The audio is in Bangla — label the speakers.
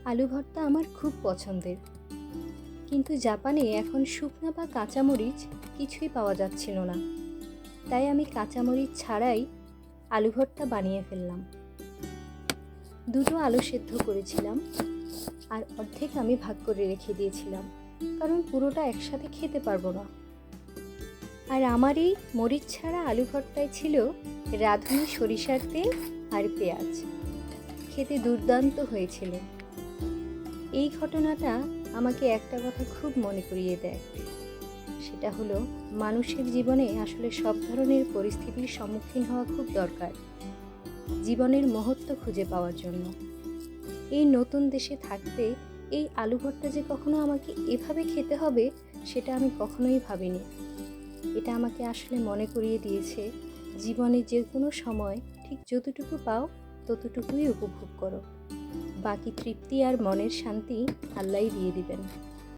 Speaker 1: আলু ভর্তা আমার খুব পছন্দের, কিন্তু জাপানে এখন শুকনা বা কাঁচামরিচ কিছুই পাওয়া যাচ্ছিল না। তাই আমি কাঁচামরিচ ছাড়াই আলু ভর্তা বানিয়ে ফেললাম। দুটো আলু সেদ্ধ করেছিলাম, আর অর্ধেক আমি ভাগ করে রেখে দিয়েছিলাম, কারণ পুরোটা একসাথে খেতে পারবো না। আর আমার এই মরিচ ছাড়া আলু ভর্তায় ছিল রাঁধুনি সরিষার তেল আর পেঁয়াজ। খেতে দুর্দান্ত হয়েছিল। এই ঘটনাটা আমাকে একটা কথা খুব মনে করিয়ে দেয়। সেটা হলো, মানুষের জীবনে আসলে সব ধরনের পরিস্থিতির সম্মুখীন হওয়া খুব দরকার, জীবনের মহত্ব খুঁজে পাওয়ার জন্য। এই নতুন দেশে থাকতে এই আলু ভর্তা যে কখনো আমাকে এভাবে খেতে হবে, সেটা আমি কখনোই ভাবিনি। এটা আমাকে আসলে মনে করিয়ে দিয়েছে, জীবনে যে কোনো সময় ঠিক যতটুকু পাও ততটুকুই উপভোগ করো। বাকি তৃপ্তি আর মনের শান্তি আল্লাহই দিয়ে দিবেন।